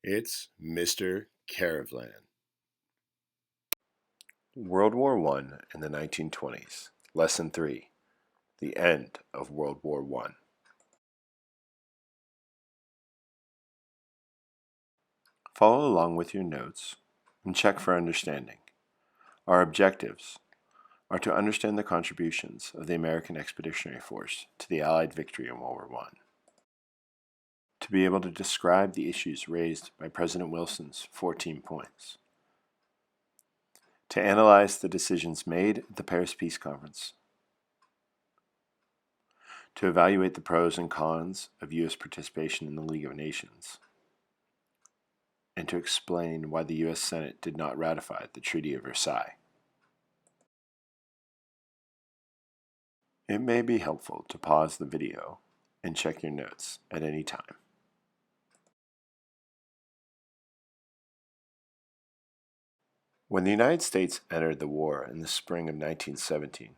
It's Mr. Caravan. World War I in the 1920s. Lesson 3. The End of World War I. Follow along with your notes and check for understanding. Our objectives are to understand the contributions of the American Expeditionary Force to the Allied victory in World War I, to be able to describe the issues raised by President Wilson's 14 points, to analyze the decisions made at the Paris Peace Conference, to evaluate the pros and cons of U.S. participation in the League of Nations, and to explain why the U.S. Senate did not ratify the Treaty of Versailles. It may be helpful to pause the video and check your notes at any time. When the United States entered the war in the spring of 1917,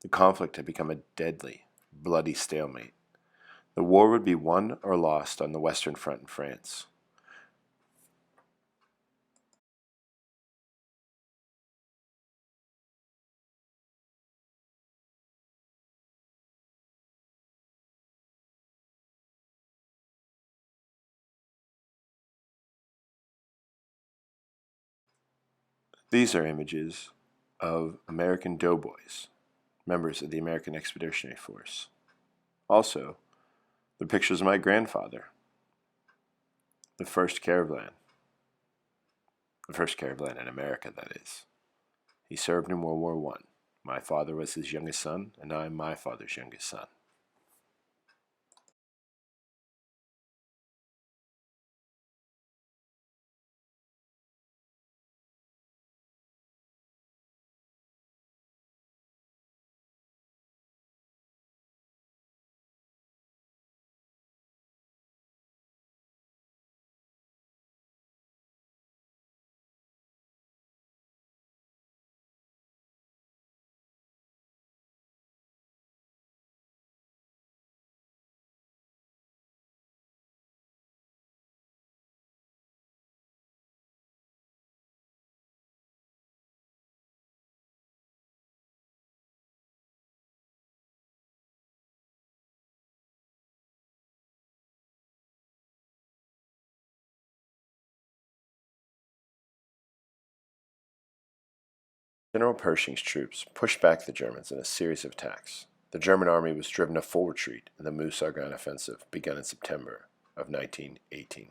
the conflict had become a deadly, bloody stalemate. The war would be won or lost on the Western Front in France. These are images of American doughboys, members of the American Expeditionary Force. Also, the pictures of my grandfather, the first caravan in America, that is. He served in World War I. My father was his youngest son, and I am my father's youngest son. General Pershing's troops pushed back the Germans in a series of attacks. The German army was driven to full retreat in the Meuse-Argonne offensive begun in September of 1918.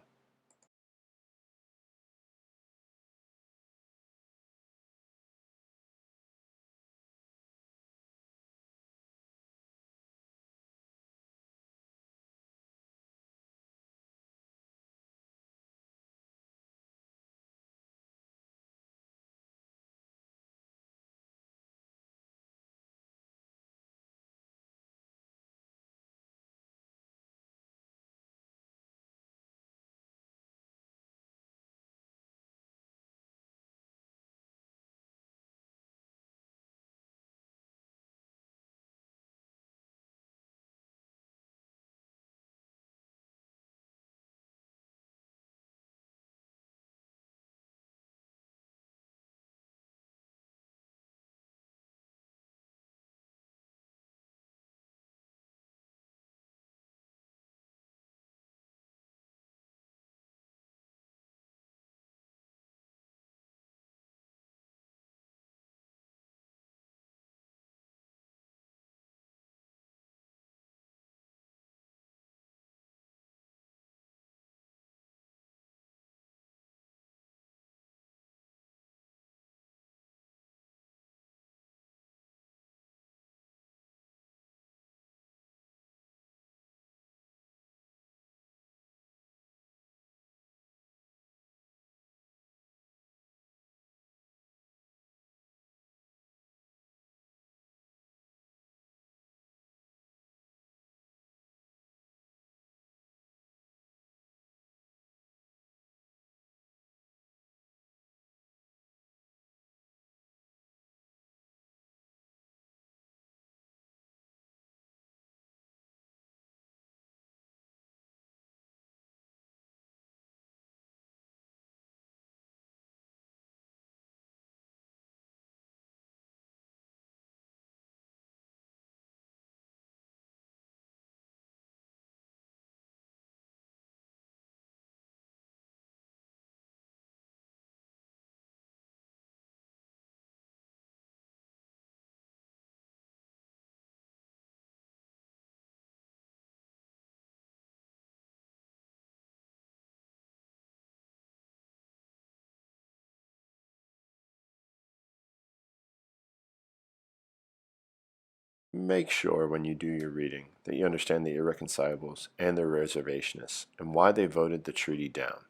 Make sure when you do your reading that you understand the irreconcilables and their reservationists and why they voted the treaty down.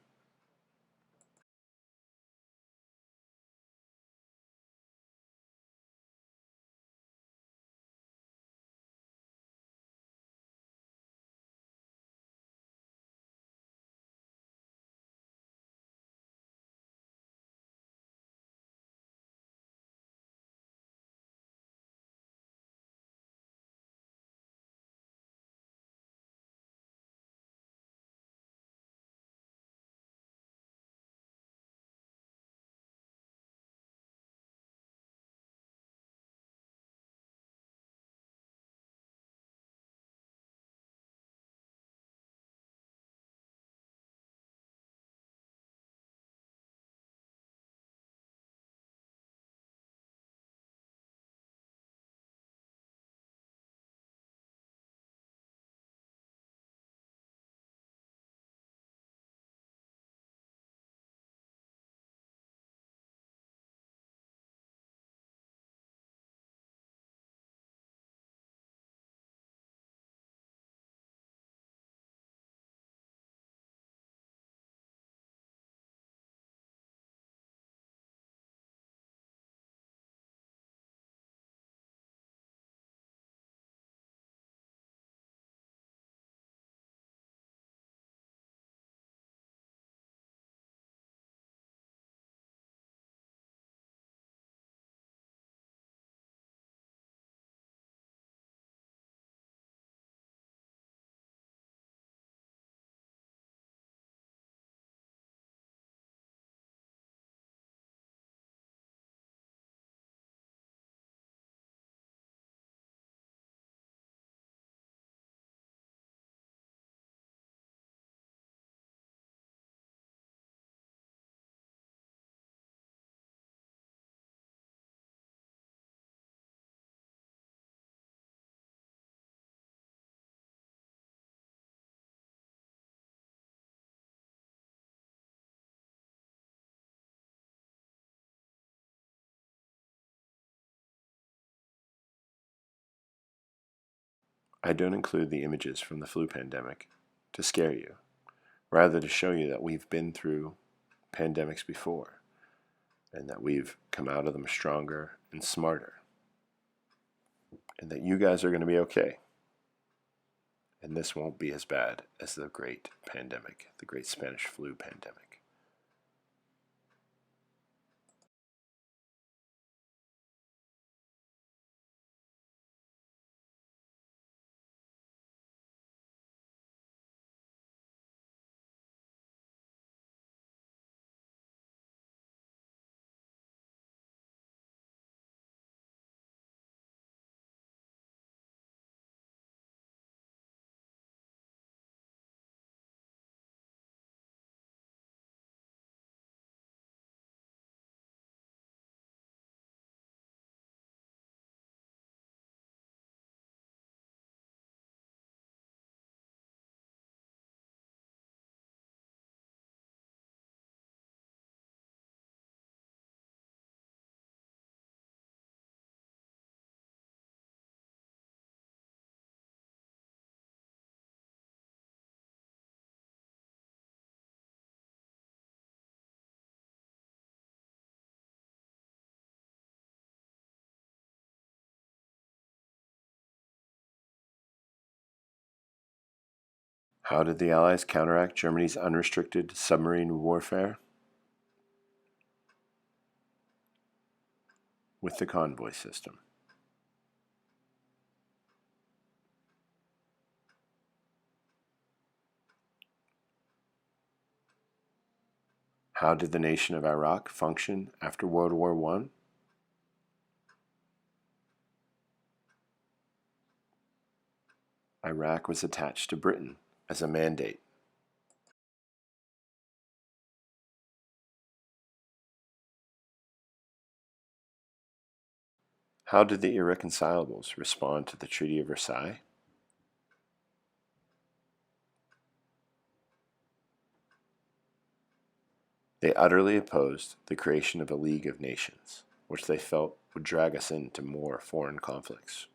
I don't include the images from the flu pandemic to scare you, rather to show you that we've been through pandemics before and that we've come out of them stronger and smarter and that you guys are going to be okay. And this won't be as bad as the great pandemic, the great Spanish flu pandemic. How did the Allies counteract Germany's unrestricted submarine warfare? With the convoy system. How did the nation of Iraq function after World War I? Iraq was attached to Britain as a mandate. How did the irreconcilables respond to the Treaty of Versailles? They utterly opposed the creation of a League of Nations, which they felt would drag us into more foreign conflicts.